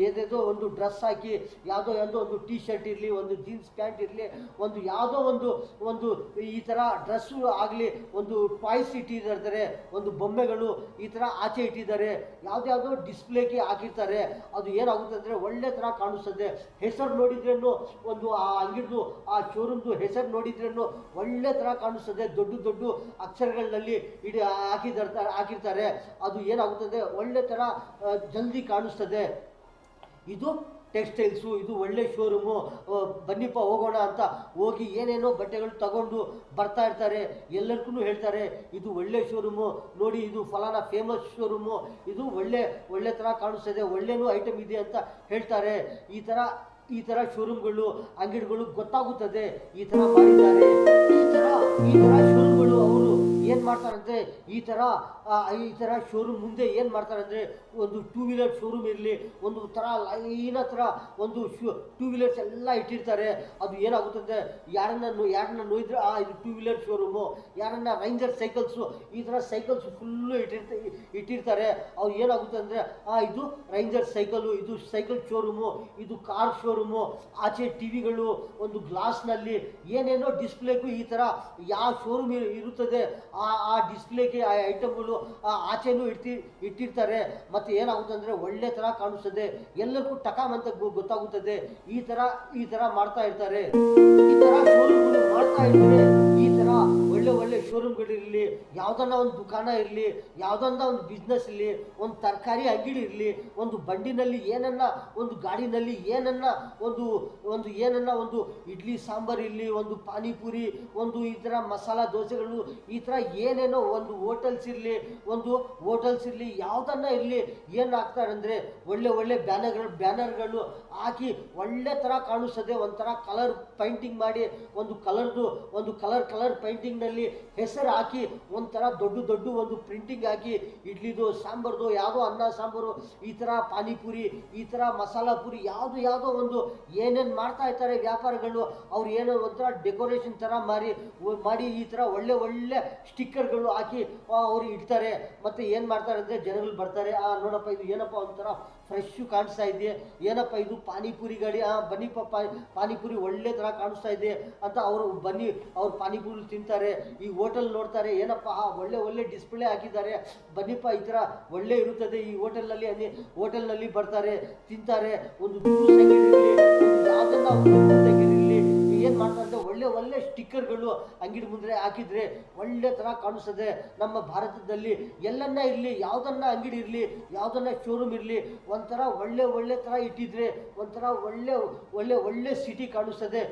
ಏದೇದೋ ಒಂದು ಡ್ರೆಸ್ ಹಾಕಿ, ಯಾವುದೋ ಒಂದು ಟೀ ಶರ್ಟ್ ಇರಲಿ, ಒಂದು ಜೀನ್ಸ್ ಪ್ಯಾಂಟ್ ಇರಲಿ, ಯಾವುದೋ ಒಂದು ಈ ಥರ ಡ್ರೆಸ್ಸು ಆಗಲಿ, ಒಂದು ಟಾಯ್ಸ್ ಇಟ್ಟಿದ್ದಾರೆ, ಒಂದು ಬೊಮ್ಮೆಗಳು ಈ ಥರ ಆಚೆ ಇಟ್ಟಿದ್ದಾರೆ. ಯಾವುದ್ಯಾವುದೋ ಡಿಸ್ಪ್ಲೇಗೆ ಹಾಕಿರ್ತಾರೆ. ಅದು ಏನಾಗುತ್ತೆ ಅಂದರೆ ಒಳ್ಳೆ ಥರ ಕಾಣಿಸ್ತದೆ. ಹೆಸರು ನೋಡಿದ್ರೇನು ಆ ಅಂಗಡಿದು, ಆ ಶೋರೂಮ್ದು ಹೆಸರು ನೋಡಿದ್ರೇನು ಒಳ್ಳೆ ಥರ ಕಾಣಿಸ್ತದೆ. ದೊಡ್ಡ ಅಕ್ಷರಗಳಲ್ಲಿ ಹಾಕಿರ್ತಾರೆ. ಅದು ಏನಾಗುತ್ತದೆ, ಒಳ್ಳೆ ಥರ ಜಲ್ದಿ ಕಾಣಿಸ್ತದೆ. ಇದು ಟೆಕ್ಸ್ಟೈಲ್ಸು, ಇದು ಒಳ್ಳೆ ಶೋರೂಮು, ಬನ್ನಿಪ್ಪ ಹೋಗೋಣ ಅಂತ ಹೋಗಿ ಏನೇನೋ ಬಟ್ಟೆಗಳು ತಗೊಂಡು ಬರ್ತಾ ಇರ್ತಾರೆ. ಎಲ್ಲರಿಗೂ ಹೇಳ್ತಾರೆ ಇದು ಒಳ್ಳೆ ಶೋರೂಮು, ನೋಡಿ ಇದು ಫಲಾನ ಫೇಮಸ್ ಶೋರೂಮು, ಇದು ಒಳ್ಳೆ ಥರ ಕಾಣಿಸ್ತದೆ, ಒಳ್ಳೆನೂ ಐಟಮ್ ಇದೆ ಅಂತ ಹೇಳ್ತಾರೆ. ಈ ಥರ ಈ ಥರ ಶೋರೂಮ್ಗಳು ಅಂಗಡಿಗಳು ಗೊತ್ತಾಗುತ್ತದೆ ಈ ಥರ ಮಾಡಿದ್ದಾರೆ. ಈ ಥರ ಶೋರೂಮ್ಗಳು ಅವರು ಏನು ಮಾಡ್ತಾರಂದರೆ ಈ ಥರ ಶೋರೂಮ್ ಮುಂದೆ ಏನು ಮಾಡ್ತಾರಂದರೆ ಒಂದು ಟೂ ವೀಲರ್ ಶೋರೂಮ್ ಇರಲಿ, ಒಂದು ಥರ ಲೈನ್ ಹತ್ರ ಒಂದು ಟೂ ವೀಲರ್ಸ್ ಎಲ್ಲ ಇಟ್ಟಿರ್ತಾರೆ. ಅದು ಏನಾಗುತ್ತದೆ, ಯಾರನ್ನ ನೋಡಿದ್ರೆ ಇದು ಟೂ ವೀಲರ್ ಶೋರೂಮು, ಯಾರನ್ನ ರೈಂಜರ್ ಸೈಕಲ್ಸು, ಈ ಥರ ಸೈಕಲ್ಸ್ ಫುಲ್ಲು ಇಟ್ಟಿರ್ತಾರೆ. ಅವ್ರು ಏನಾಗುತ್ತೆ ಅಂದರೆ ಇದು ರೈಂಜರ್ ಸೈಕಲು, ಇದು ಸೈಕಲ್ ಶೋರೂಮು, ಇದು ಕಾರ್ ಶೋರೂಮು. ಆಚೆ ಟಿವಿಗಳು, ಒಂದು ಗ್ಲಾಸ್ನಲ್ಲಿ ಏನೇನೋ ಡಿಸ್ಪ್ಲೇಗೂ ಈ ಥರ ಯಾವ ಶೋರೂಮ್ ಇರುತ್ತದೆ ಆ ಡಿಸ್ಪ್ಲೇಗೆ ಆ ಐಟಮ್ಗಳು ಆಚೆನೂ ಇಟ್ಟಿರ್ತಾರೆ. ಮತ್ತು ಏನಾಗುತ್ತೆ ಅಂದರೆ ಒಳ್ಳೆ ಥರ ಕಾಣಿಸ್ತದೆ, ಎಲ್ಲರಿಗೂ ಟಕಾಮ್ ಅಂತ ಗೊತ್ತಾಗುತ್ತದೆ. ಈ ಥರ ಮಾಡ್ತಾ ಇರ್ತಾರೆ. ಈ ಥರ ಶೋರೂಮ್ಗಳು ಮಾಡ್ತಾ ಇರ್ತಾರೆ. ಈ ಥರ ಒಳ್ಳೆ ಶೋರೂಮ್ಗಳಿರಲಿ, ಯಾವುದನ್ನ ಒಂದು ದುಕಾನ ಇರಲಿ, ಯಾವುದನ್ನ ಒಂದು ಬಿಸ್ನೆಸ್ ಇರಲಿ, ಒಂದು ತರಕಾರಿ ಅಂಗಡಿ ಇರಲಿ, ಒಂದು ಬಂಡಿನಲ್ಲಿ ಏನನ್ನ, ಒಂದು ಗಾಡಿನಲ್ಲಿ ಏನನ್ನ ಒಂದು ಇಡ್ಲಿ ಸಾಂಬಾರು ಇರಲಿ, ಒಂದು ಪಾನಿಪುರಿ, ಒಂದು ಈ ಥರ ಮಸಾಲ ದೋಸೆಗಳು, ಈ ಥರ ಏನೇನೋ ಒಂದು ಹೋಟೆಲ್ಸ್ ಇರಲಿ, ಯಾವುದನ್ನ ಇರಲಿ, ಏನು ಹಾಕ್ತಾರೆ ಅಂದರೆ ಒಳ್ಳೆ ಬ್ಯಾನರ್ಗಳು ಹಾಕಿ ಒಳ್ಳೆ ಥರ ಕಾಣಿಸ್ತದೆ. ಒಂಥರ ಕಲರ್ ಪೈಂಟಿಂಗ್ ಮಾಡಿ, ಒಂದು ಕಲರ್ ಪೈಂಟಿಂಗ್ನಲ್ಲಿ ಹೆಸರು ಹಾಕಿ, ಒಂಥರ ದೊಡ್ಡ ಒಂದು ಪ್ರಿಂಟಿಂಗ್ ಹಾಕಿ, ಇಡ್ಲಿದು ಸಾಂಬಾರ್ದು ಯಾವುದೋ ಅನ್ನ ಸಾಂಬಾರು, ಈ ಥರ ಪಾನಿಪುರಿ, ಈ ಥರ ಮಸಾಲ ಪುರಿ, ಯಾವುದೋ ಒಂದು ಏನೇನು ಮಾಡ್ತಾ ಇರ್ತಾರೆ ವ್ಯಾಪಾರಗಳು. ಅವ್ರು ಏನೋ ಒಂಥರ ಡೆಕೋರೇಷನ್ ಥರ ಮಾಡಿ ಈ ಥರ ಒಳ್ಳೆ ಸ್ಟಿಕ್ಕರ್ಗಳು ಹಾಕಿ ಅವರು ಇಡ್ತಾರೆ. ಮತ್ತು ಏನು ಮಾಡ್ತಾರೆ ಅಂದರೆ ಜನಗಳು ಬರ್ತಾರೆ, ನೋಡಪ್ಪ ಇದು ಏನಪ್ಪ ಒಂಥರ ಫ್ರೆಶ್ಶು ಕಾಣಿಸ್ತಾ ಇದೆ, ಏನಪ್ಪ ಇದು ಪಾನಿಪುರಿ ಗಾಡಿ, ಬನ್ನಿಪ್ಪ ಪಾನಿಪುರಿ ಒಳ್ಳೆ ಥರ ಕಾಣಿಸ್ತಾ ಇದೆ ಅಂತ ಅವ್ರು ಪಾನಿಪುರಿ ತಿಂತಾರೆ. ಈ ಹೋಟೆಲ್ ನೋಡ್ತಾರೆ, ಏನಪ್ಪ ಒಳ್ಳೆ ಡಿಸ್ಪ್ಲೇ ಹಾಕಿದ್ದಾರೆ, ಬನ್ನಿಪ್ಪ ಈ ಥರ ಒಳ್ಳೆ ಇರುತ್ತದೆ ಈ ಹೋಟೆಲ್ನಲ್ಲಿ ಬರ್ತಾರೆ, ತಿಂತಾರೆ. ಒಂದು ಜ್ಯೂಸ್ ಅಂಗಡಿ ಏನು ಮಾಡ್ತಾರೆ ಅಂದರೆ ಒಳ್ಳೆ ಸ್ಟಿಕ್ಕರ್ಗಳು ಅಂಗಡಿ ಮುಂದೆ ಹಾಕಿದರೆ ಒಳ್ಳೆ ಥರ ಕಾಣಿಸ್ತದೆ. ನಮ್ಮ ಭಾರತದಲ್ಲಿ ಎಲ್ಲನ್ನ ಇರಲಿ, ಯಾವುದನ್ನ ಅಂಗಡಿ ಇರಲಿ, ಯಾವುದನ್ನ ಶೋರೂಮ್ ಇರಲಿ, ಒಂಥರ ಒಳ್ಳೆ ಥರ ಇಟ್ಟಿದ್ರೆ ಒಂಥರ ಒಳ್ಳೆ ಸಿಟಿ ಕಾಣಿಸ್ತದೆ.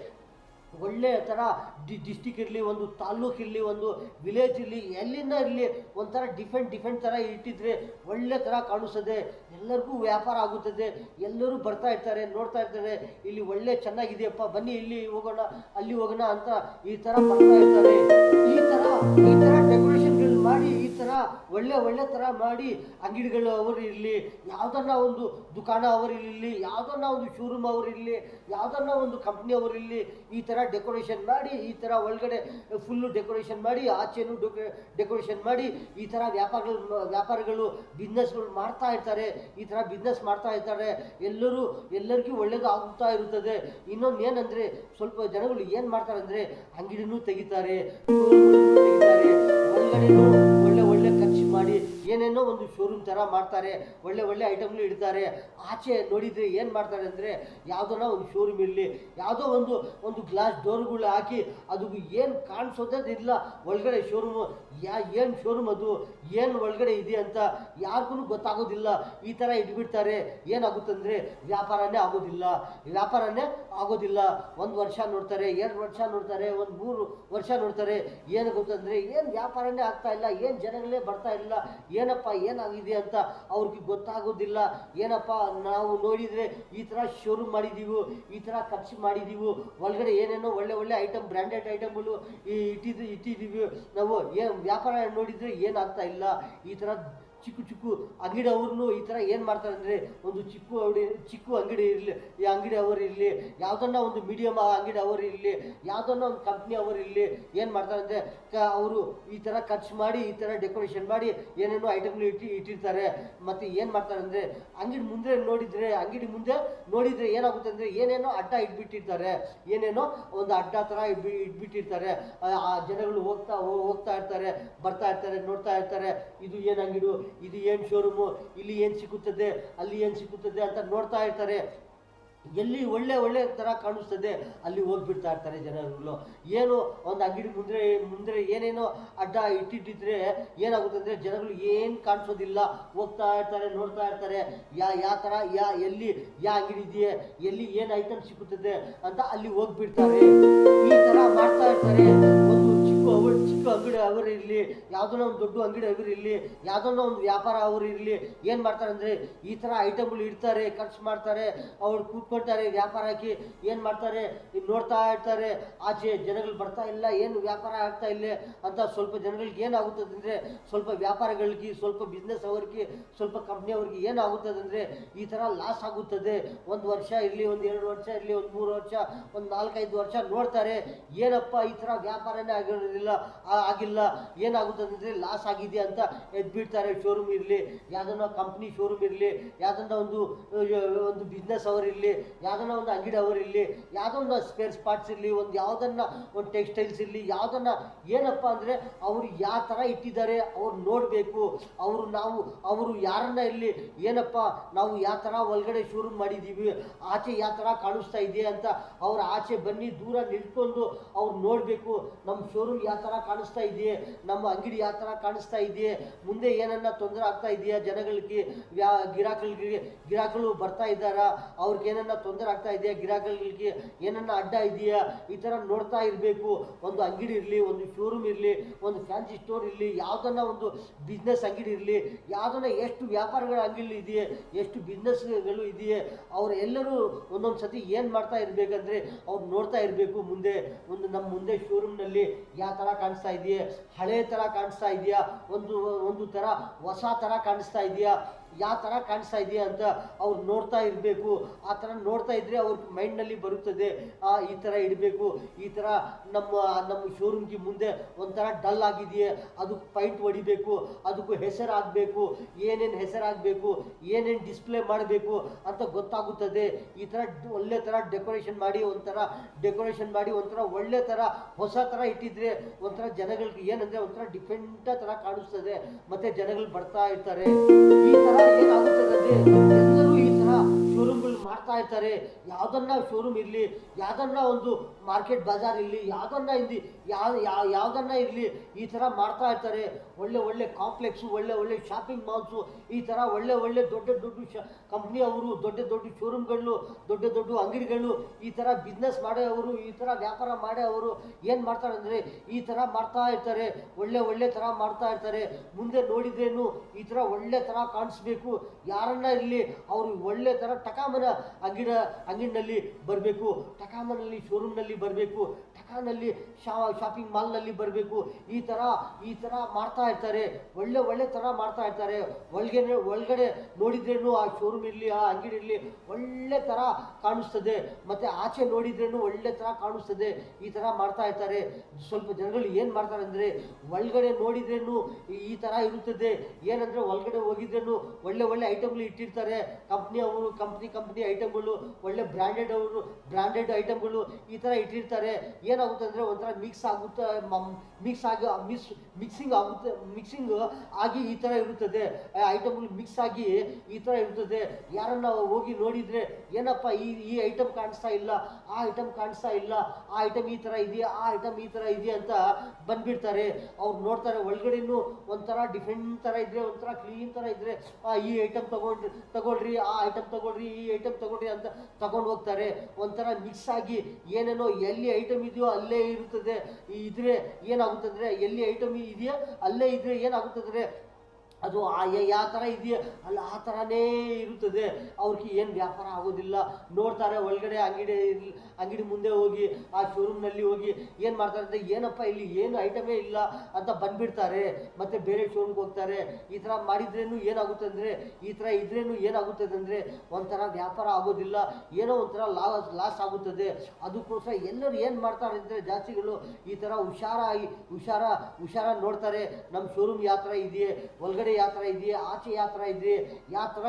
ಒಳ್ಳೆ ಥರ ಡಿಸ್ಟಿಕ್ ಇರಲಿ, ಒಂದು ತಾಲ್ಲೂಕು ಇರಲಿ, ಒಂದು ವಿಲೇಜ್ ಇರಲಿ, ಎಲ್ಲಿಂದ ಇರಲಿ ಒಂಥರ ಡಿಫ್ರೆಂಟ್ ಥರ ಇಟ್ಟಿದ್ರೆ ಒಳ್ಳೆ ಥರ ಕಾಣಿಸ್ತದೆ. ಎಲ್ಲರಿಗೂ ವ್ಯಾಪಾರ ಆಗುತ್ತದೆ, ಎಲ್ಲರೂ ಬರ್ತಾ ಇರ್ತಾರೆ, ನೋಡ್ತಾ ಇರ್ತಾರೆ, ಇಲ್ಲಿ ಒಳ್ಳೆ ಚೆನ್ನಾಗಿದೆಯಪ್ಪ, ಬನ್ನಿ ಇಲ್ಲಿ ಹೋಗೋಣ ಅಲ್ಲಿ ಹೋಗೋಣ ಅಂತ ಈ ಥರ ಬರ್ತಾ ಇರ್ತಾರೆ. ಈ ಥರ ಡೆಕೋರೇಷನ್ಗಳು ಮಾಡಿ, ಈ ಥರ ಒಳ್ಳೆ ಥರ ಮಾಡಿ ಅಂಗಡಿಗಳು ಅವರು ಇರಲಿ, ಯಾವುದನ್ನ ಒಂದು ದುಕಾನ ಅವರು ಇರಲಿ, ಯಾವುದನ್ನ ಒಂದು ಶೋರೂಮ್ ಅವರು ಇರಲಿ, ಯಾವುದನ್ನ ಒಂದು ಕಂಪ್ನಿ ಅವರು ಇರಲಿ, ಈ ಥರ ಡೆಕೋರೇಷನ್ ಮಾಡಿ, ಈ ಥರ ಒಳಗಡೆ ಫುಲ್ಲು ಡೆಕೋರೇಷನ್ ಮಾಡಿ, ಆಚೆನೂ ಡೆಕೋರೇಷನ್ ಮಾಡಿ, ಈ ಥರ ವ್ಯಾಪಾರಗಳು ಬಿಸ್ನೆಸ್ಗಳು ಮಾಡ್ತಾ ಇರ್ತಾರೆ. ಈ ಥರ ಬಿಸ್ನೆಸ್ ಮಾಡ್ತಾ ಇರ್ತಾರೆ. ಎಲ್ಲರಿಗೂ ಒಳ್ಳೇದು ಆಗುತ್ತಾ ಇರುತ್ತದೆ. ಇನ್ನೊಂದು ಏನಂದರೆ ಸ್ವಲ್ಪ ಜನಗಳು ಏನು ಮಾಡ್ತಾರೆ ಅಂದರೆ ಅಂಗಡಿನೂ ತೆಗಿತಾರೆ, ಒಳಗಡೆನೂ ಒಳ್ಳೆ ಖರ್ಚು ಮಾಡಿ ಏನೇನೋ ಒಂದು ಶೋರೂಮ್ ಥರ ಮಾಡ್ತಾರೆ, ಒಳ್ಳೆ ಐಟಮ್ಗಳು ಇಡ್ತಾರೆ. ಆಚೆ ನೋಡಿದರೆ ಏನು ಮಾಡ್ತಾರೆ ಅಂದರೆ ಯಾವುದೋ ಒಂದು ಶೋರೂಮ್ ಇರಲಿ, ಯಾವುದೋ ಒಂದು ಗ್ಲಾಸ್ ಡೋರ್ಗಳು ಹಾಕಿ ಅದು ಏನು ಕಾಣಿಸೋದಿಲ್ಲ ಒಳಗಡೆ ಶೋರೂಮು, ಏನು ಶೋರೂಮ್ ಅದು ಏನು ಒಳಗಡೆ ಇದೆ ಅಂತ ಯಾರಿಗೂ ಗೊತ್ತಾಗೋದಿಲ್ಲ. ಈ ಥರ ಇಟ್ಬಿಡ್ತಾರೆ. ಏನಾಗುತ್ತಂದರೆ ವ್ಯಾಪಾರನೇ ಆಗೋದಿಲ್ಲ. 1 ವರ್ಷ ನೋಡ್ತಾರೆ, 2 ವರ್ಷ ನೋಡ್ತಾರೆ, ಒಂದು 3 ವರ್ಷ ನೋಡ್ತಾರೆ. ಏನಾಗುತ್ತಂದರೆ ಏನು ವ್ಯಾಪಾರನೇ ಆಗ್ತಾ ಇಲ್ಲ, ಏನು ಜನಗಳೇ ಬರ್ತಾ ಇಲ್ಲ, ಏನಪ್ಪ ಏನಾಗಿದೆ ಅಂತ ಅವ್ರಿಗೆ ಗೊತ್ತಾಗೋದಿಲ್ಲ. ಏನಪ್ಪ ನಾವು ನೋಡಿದರೆ ಈ ಥರ ಶೋರೂಮ್ ಮಾಡಿದ್ದೀವಿ, ಈ ಥರ ಖರ್ಚು ಮಾಡಿದ್ದೀವಿ, ಒಳಗಡೆ ಏನೇನೋ ಒಳ್ಳೆ ಐಟಮ್ ಬ್ರ್ಯಾಂಡೆಡ್ ಐಟಮ್ಗಳು ಇಟ್ಟಿದ್ದೀವಿ ನಾವು, ಏನು ವ್ಯಾಪಾರ ನೋಡಿದರೆ ಏನಾಗ್ತಾ ಇಲ್ಲ. ಈ ಥರ ಚಿಕ್ಕ ಅಂಗಡಿ ಅವ್ರನ್ನೂ ಈ ಥರ ಏನು ಮಾಡ್ತಾರೆ ಅಂದರೆ ಒಂದು ಚಿಕ್ಕ ಅಂಗಡಿ ಇರಲಿ, ಈ ಅಂಗಡಿ ಅವರು ಇರಲಿ, ಯಾವುದನ್ನ ಒಂದು ಮೀಡಿಯಮ್ ಅಂಗಡಿ ಅವರು ಇರಲಿ, ಯಾವುದನ್ನ ಒಂದು ಕಂಪ್ನಿ ಅವರು ಇರಲಿ, ಏನು ಮಾಡ್ತಾರೆ ಅಂದರೆ ಅವರು ಈ ಥರ ಖರ್ಚು ಮಾಡಿ, ಈ ಥರ ಡೆಕೋರೇಷನ್ ಮಾಡಿ ಏನೇನೋ ಐಟಮ್ಗಳು ಇಟ್ಟಿರ್ತಾರೆ. ಮತ್ತು ಏನು ಮಾಡ್ತಾರೆ ಅಂದರೆ ಅಂಗಡಿ ಮುಂದೆ ನೋಡಿದರೆ ಏನಾಗುತ್ತೆ ಅಂದರೆ ಏನೇನೋ ಅಡ್ಡ ಇಟ್ಬಿಟ್ಟಿರ್ತಾರೆ, ಏನೇನೋ ಒಂದು ಅಡ್ಡ ಥರ ಇಟ್ಬಿಟ್ಟಿರ್ತಾರೆ. ಆ ಜನಗಳು ಹೋಗ್ತಾ ಇರ್ತಾರೆ, ಬರ್ತಾ ಇರ್ತಾರೆ, ನೋಡ್ತಾ ಇರ್ತಾರೆ, ಇದು ಏನು ಅಂಗಡಿ, ಇದು ಏನು ಶೋರೂಮು, ಇಲ್ಲಿ ಏನು ಸಿಗುತ್ತದೆ, ಅಲ್ಲಿ ಏನು ಸಿಗುತ್ತದೆ ಅಂತ ನೋಡ್ತಾ ಇರ್ತಾರೆ. ಎಲ್ಲಿ ಒಳ್ಳೆ ಥರ ಕಾಣಿಸ್ತದೆ ಅಲ್ಲಿ ಹೋಗ್ಬಿಡ್ತಾ ಇರ್ತಾರೆ ಜನಗಳು. ಏನು ಒಂದು ಅಂಗಡಿ ಮುಂದೆ ಏನೇನೋ ಅಡ್ಡ ಇಟ್ಟಿಟ್ಟಿದ್ರೆ ಏನಾಗುತ್ತೆ ಅಂದರೆ ಜನಗಳು ಏನು ಕಾಣಿಸೋದಿಲ್ಲ, ಹೋಗ್ತಾ ಇರ್ತಾರೆ, ನೋಡ್ತಾ ಇರ್ತಾರೆ, ಯಾವ ಥರ ಎಲ್ಲಿ ಅಂಗಡಿ ಇದೆಯೇ, ಎಲ್ಲಿ ಏನು ಐಟಮ್ ಸಿಗುತ್ತದೆ ಅಂತ ಅಲ್ಲಿ ಹೋಗ್ಬಿಡ್ತಾರೆ. ಈ ಥರ ಮಾಡ್ತಾ ಇರ್ತಾರೆ. ಒಂದು ಚಿಕ್ಕ ಚಿಕ್ಕ ಅಂಗಡಿ ಅವರು ಇರಲಿ, ಯಾವುದನ್ನ ಒಂದು ದೊಡ್ಡ ಅಂಗಡಿ ಅವರು ಇರಲಿ, ಯಾವುದನ್ನ ಒಂದು ವ್ಯಾಪಾರ ಅವರು ಇರಲಿ, ಏನು ಮಾಡ್ತಾರೆ ಅಂದರೆ ಈ ಥರ ಐಟಮ್ಗಳು ಇಡ್ತಾರೆ, ಖರ್ಚು ಮಾಡ್ತಾರೆ, ಅವ್ರು ಕೂತ್ಕೊಳ್ತಾರೆ ವ್ಯಾಪಾರ ಹಾಕಿ. ಏನು ಮಾಡ್ತಾರೆ, ನೋಡ್ತಾ ಇರ್ತಾರೆ ಆಚೆ ಜನಗಳು ಬರ್ತಾ ಇಲ್ಲ, ಏನು ವ್ಯಾಪಾರ ಆಗ್ತಾ ಇಲ್ಲ ಅಂತ. ಸ್ವಲ್ಪ ಜನಗಳಿಗೆ ಏನಾಗುತ್ತದೆ ಅಂದರೆ, ಸ್ವಲ್ಪ ವ್ಯಾಪಾರಗಳಿಗೆ, ಸ್ವಲ್ಪ ಬಿಸ್ನೆಸ್ ಅವ್ರಿಗೆ, ಸ್ವಲ್ಪ ಕಂಪ್ನಿ ಅವ್ರಿಗೆ ಏನಾಗುತ್ತದೆ ಅಂದರೆ ಈ ಥರ ಲಾಸ್ ಆಗುತ್ತದೆ. ಒಂದು ವರ್ಷ ಇರಲಿ, ಒಂದು 2 ವರ್ಷ ಇರಲಿ, ಒಂದು 3 ವರ್ಷ, ಒಂದು 4-5 ವರ್ಷ ನೋಡ್ತಾರೆ, ಏನಪ್ಪ ಈ ಥರ ವ್ಯಾಪಾರನೇ ಆಗಿಲ್ಲ, ಏನಾಗುತ್ತದೆ ಅಂದರೆ ಲಾಸ್ ಆಗಿದೆ ಅಂತ ಎದ್ಬಿಡ್ತಾರೆ. ಶೋರೂಮ್ ಇರಲಿ, ಯಾವುದನ್ನ ಕಂಪ್ನಿ ಶೋರೂಮ್ ಇರಲಿ, ಯಾವುದನ್ನ ಒಂದು ಬಿಸ್ನೆಸ್ ಅವರ್ ಇರಲಿ, ಯಾವುದನ್ನ ಒಂದು ಅಂಗಡಿ ಅವರ್ ಇರಲಿ, ಯಾವುದೋ ಒಂದು ಸ್ಪೇರ್ ಪಾರ್ಟ್ಸ್ ಇರಲಿ, ಒಂದು ಟೆಕ್ಸ್ಟೈಲ್ಸ್ ಇರಲಿ, ಯಾವುದನ್ನ ಏನಪ್ಪ ಅಂದರೆ ಅವರು ಯಾವ ಥರ ಇಟ್ಟಿದ್ದಾರೆ ಅವ್ರು ನೋಡಬೇಕು. ಅವರು ಯಾರನ್ನ ಇಲ್ಲಿ ಏನಪ್ಪ ನಾವು ಯಾವ ಥರ ಒಳಗಡೆ ಶೋರೂಮ್ ಮಾಡಿದ್ದೀವಿ, ಆಚೆ ಯಾವ ಥರ ಕಾಣಿಸ್ತಾ ಇದೆ ಅಂತ ಅವ್ರ ಆಚೆ ಬನ್ನಿ ದೂರ ನಿಂತ್ಕೊಂಡು ಅವ್ರು ನೋಡಬೇಕು. ನಮ್ಮ ಶೋರೂಮ್ ಯಾವ ಥರ ಕಾಣಿಸ್ತಾ ಇದೆಯೇ, ನಮ್ಮ ಅಂಗಡಿ ಯಾವ ಥರ ಕಾಣಿಸ್ತಾ ಇದೆಯೇ, ಮುಂದೆ ಏನನ್ನ ತೊಂದರೆ ಆಗ್ತಾ ಇದೆಯಾ ಜನಗಳಿಗೆ, ಗಿರಾಕಗಳು ಬರ್ತಾ ಇದ್ದಾರಾ, ಅವ್ರಿಗೆ ಏನನ್ನ ತೊಂದರೆ ಆಗ್ತಾ ಇದೆಯಾ, ಗಿರಾಕಗಳಿಗೆ ಏನನ್ನ ಅಡ್ಡ ಇದೆಯಾ, ಈ ಥರ ನೋಡ್ತಾ ಇರಬೇಕು. ಒಂದು ಅಂಗಡಿ ಇರಲಿ, ಒಂದು ಶೋರೂಮ್ ಇರಲಿ, ಒಂದು ಫ್ಯಾನ್ಸಿ ಸ್ಟೋರ್ ಇರಲಿ, ಯಾವುದನ್ನ ಒಂದು ಬಿಸ್ನೆಸ್ ಅಂಗಡಿ ಇರಲಿ, ಯಾವುದನ್ನ ಎಷ್ಟು ವ್ಯಾಪಾರಗಳ ಅಂಗಡಿ ಇದೆಯೇ, ಎಷ್ಟು ಬಿಸ್ನೆಸ್ಗಳು ಇದೆಯೇ, ಅವರೆಲ್ಲರೂ ಒಂದೊಂದು ಸತಿ ಏನು ಮಾಡ್ತಾ ಇರಬೇಕಂದ್ರೆ ಅವ್ರು ನೋಡ್ತಾ ಇರಬೇಕು. ನಮ್ಮ ಮುಂದೆ ಶೋರೂಮ್ನಲ್ಲಿ ಯಾವ ಥರ ಕಾಣಿಸ್ತಾ ಇದೆಯೇ, ಹಳೆ ಥರ ಕಾಣಿಸ್ತಾ ಇದೆಯಾ, ಒಂದು ಥರ ಹೊಸ ಥರ ಕಾಣಿಸ್ತಾ ಇದೆಯಾ, ಯಾವ ಥರ ಕಾಣಿಸ್ತಾ ಇದೆಯಾ ಅಂತ ಅವ್ರು ನೋಡ್ತಾ ಇರಬೇಕು. ಆ ಥರ ನೋಡ್ತಾ ಇದ್ದರೆ ಅವ್ರ ಮೈಂಡ್ನಲ್ಲಿ ಬರುತ್ತದೆ, ಈ ಥರ ಇಡಬೇಕು, ಈ ಥರ ನಮ್ಮ ಶೋರೂಮ್ಗೆ ಮುಂದೆ ಒಂಥರ ಡಲ್ ಆಗಿದೆಯೇ, ಅದಕ್ಕೆ ಪೈಂಟ್ ಹೊಡಿಬೇಕು, ಅದಕ್ಕೂ ಹೆಸರು ಆಗಬೇಕು, ಏನೇನು ಹೆಸರಾಗಬೇಕು, ಏನೇನು ಡಿಸ್ಪ್ಲೇ ಮಾಡಬೇಕು ಅಂತ ಗೊತ್ತಾಗುತ್ತದೆ. ಈ ಥರ ಒಳ್ಳೆ ಥರ ಡೆಕೋರೇಷನ್ ಮಾಡಿ ಒಂಥರ ಒಳ್ಳೆ ಥರ ಹೊಸ ಥರ ಇಟ್ಟಿದ್ರೆ ಒಂಥರ ಜನಗಳಿಗೆ ಏನಂದರೆ ಒಂಥರ ಡಿಫೆಂಟ್ ಥರ ಕಾಣಿಸ್ತದೆ, ಮತ್ತು ಜನಗಳು ಬರ್ತಾ ಇರ್ತಾರೆ. ಈ ಥರ ಏನಾಗುತ್ತದೆ ಅಂದರೆ ಎಲ್ಲರೂ ಈ ಥರ ಶೋರೂಮ್ಗಳು ಮಾಡ್ತಾ ಇರ್ತಾರೆ. ಯಾವುದನ್ನ ಶೋರೂಮ್ ಇರಲಿ, ಯಾವುದನ್ನ ಒಂದು ಮಾರ್ಕೆಟ್ ಬಜಾರ್ ಇರಲಿ, ಯಾವುದನ್ನ ಇರಲಿ, ಈ ಥರ ಮಾಡ್ತಾ ಇರ್ತಾರೆ. ಒಳ್ಳೆ ಕಾಂಪ್ಲೆಕ್ಸು, ಒಳ್ಳೆ ಶಾಪಿಂಗ್ ಮಾಲ್ಸು, ಈ ಥರ ಒಳ್ಳೆ ದೊಡ್ಡ ಕಂಪ್ನಿ ಅವರು, ದೊಡ್ಡ ಶೋರೂಮ್ಗಳು, ದೊಡ್ಡ ಅಂಗಡಿಗಳು, ಈ ಥರ ಬಿಸ್ನೆಸ್ ಮಾಡೋವರು, ಈ ಥರ ವ್ಯಾಪಾರ ಮಾಡೋವರು ಏನು ಮಾಡ್ತಾರೆ ಅಂದರೆ ಈ ಥರ ಮಾಡ್ತಾ ಇರ್ತಾರೆ. ಒಳ್ಳೆ ಥರ ಮಾಡ್ತಾ ಇರ್ತಾರೆ. ಮುಂದೆ ನೋಡಿದ್ರೇನು ಈ ಥರ ಒಳ್ಳೆ ಥರ ಕಾಣಿಸ್ಬೇಕು. ಯಾರನ್ನ ಇರಲಿ ಅವರು ಒಳ್ಳೆ ಥರ ಟಕಾಮನ ಅಂಗಡಿನಲ್ಲಿ ಬರಬೇಕು, ಟಕಾಮನಲ್ಲಿ ಶೋರೂಮ್ನಲ್ಲಿ ಬರಬೇಕು, ಟಕಾನಲ್ಲಿ ಶಾಪಿಂಗ್ ಮಾಲ್ನಲ್ಲಿ ಬರಬೇಕು. ಈ ಥರ ಮಾಡ್ತಾ ಇರ್ತಾರೆ. ಒಳ್ಳೆ ಥರ ಮಾಡ್ತಾ ಇರ್ತಾರೆ. ಒಳಗಡೆ ನೋಡಿದ್ರೇನು ಆ ಶೋರೂಮ್ ಇರಲಿ, ಆ ಅಂಗಡಿ ಇರಲಿ ಒಳ್ಳೆ ಥರ ಕಾಣಿಸ್ತದೆ, ಮತ್ತು ಆಚೆ ನೋಡಿದ್ರೇನು ಒಳ್ಳೆ ಥರ ಕಾಣಿಸ್ತದೆ. ಈ ಥರ ಮಾಡ್ತಾ ಇರ್ತಾರೆ. ಸ್ವಲ್ಪ ಜನಗಳು ಏನು ಮಾಡ್ತಾರೆ ಅಂದರೆ ಒಳಗಡೆ ನೋಡಿದ್ರೇನು ಈ ಥರ ಇರುತ್ತದೆ. ಏನಂದರೆ ಒಳಗಡೆ ಹೋಗಿದ್ರೇನು ಒಳ್ಳೆ ಐಟಮ್ಗಳು ಇಟ್ಟಿರ್ತಾರೆ. ಕಂಪ್ನಿ ಐಟಮ್ಗಳು, ಒಳ್ಳೆ ಬ್ರ್ಯಾಂಡೆಡ್ ಐಟಮ್ಗಳು ಈ ಥರ ಇಟ್ಟಿರ್ತಾರೆ. ಏನಾಗುತ್ತೆ ಅಂದರೆ ಒಂಥರ ಮಿಕ್ಸಿಂಗ್ ಆಗಿ ಈ ಥರ ಇರುತ್ತದೆ. ಐಟಮ್ಗಳು ಮಿಕ್ಸ್ ಆಗಿ ಈ ಥರ ಇರುತ್ತದೆ. ಯಾರನ್ನ ಹೋಗಿ ನೋಡಿದರೆ ಏನಪ್ಪ ಈ ಐಟಮ್ ಕಾಣಿಸ್ತಾ ಇಲ್ಲ, ಆ ಐಟಮ್ ಕಾಣಿಸ್ತಾ ಇಲ್ಲ, ಆ ಐಟಮ್ ಈ ಥರ ಇದೆಯಾ, ಆ ಐಟಮ್ ಈ ಥರ ಇದೆಯಾ ಅಂತ ಬಂದ್ಬಿಡ್ತಾರೆ. ಅವ್ರು ನೋಡ್ತಾರೆ ಒಳಗಡೆನೂ ಒಂಥರ ಡಿಫೆಂಟ್ ಥರ ಇದ್ರೆ, ಒಂಥರ ಕ್ಲೀನ್ ಥರ ಇದ್ರೆ ಈ ಐಟಮ್ ತಗೊಳ್ರಿ, ಆ ಐಟಮ್ ತಗೊಳ್ರಿ, ಈ ಐಟಮ್ ತಗೊಳ್ರಿ ಅಂತ ತಗೊಂಡು ಹೋಗ್ತಾರೆ. ಒಂಥರ ಮಿಕ್ಸ್ ಆಗಿ ಏನೇನೋ ಎಲ್ಲಿ ಐಟಮ್ ಇದೆಯೋ ಅಲ್ಲೇ ಇರುತ್ತದೆ. ಇದ್ರೆ ಏನಾಗುತ್ತಂದ್ರೆ ಎಲ್ಲಿ ಐಟಮ್ ಇದೆಯೋ ಅಲ್ಲೇ ಇದ್ರೆ ಏನಾಗುತ್ತಂದ್ರೆ ಅದು ಯಾವ ಥರ ಇದೆಯೋ ಅಲ್ಲ ಆ ಥರನೇ ಇರುತ್ತದೆ. ಅವ್ರಿಗೆ ಏನು ವ್ಯಾಪಾರ ಆಗೋದಿಲ್ಲ. ನೋಡ್ತಾರೆ ಒಳಗಡೆ ಅಂಗಡಿ ಮುಂದೆ ಹೋಗಿ, ಆ ಶೋರೂಮ್ನಲ್ಲಿ ಹೋಗಿ ಏನು ಮಾಡ್ತಾರೆ ಅಂದರೆ ಏನಪ್ಪ ಇಲ್ಲಿ ಏನು ಐಟಮೇ ಇಲ್ಲ ಅಂತ ಬಂದುಬಿಡ್ತಾರೆ. ಮತ್ತು ಬೇರೆ ಶೋರೂಮ್ಗೆ ಹೋಗ್ತಾರೆ. ಈ ಥರ ಮಾಡಿದ್ರೇನು ಏನಾಗುತ್ತೆ ಅಂದರೆ, ಈ ಥರ ಇದ್ರೇನು ಏನಾಗುತ್ತದೆ ಅಂದರೆ ಒಂಥರ ವ್ಯಾಪಾರ ಆಗೋದಿಲ್ಲ, ಏನೋ ಒಂಥರ ಲಾಸ್ ಆಗುತ್ತದೆ. ಅದಕ್ಕೋಸ್ಕರ ಎಲ್ಲರೂ ಏನು ಮಾಡ್ತಾರೆ ಅಂದರೆ ಜಾಸ್ತಿಗಳು ಈ ಥರ ಹುಷಾರ ನೋಡ್ತಾರೆ. ನಮ್ಮ ಶೋರೂಮ್ ಯಾವ ಥರ ಇದೆಯೇ, ಒಳಗಡೆ ಯಾವ ಥರ ಇದೆಯೇ, ಆಚೆ ಯಾವ ಥರ ಇದೆಯೇ, ಯಾವ ಥರ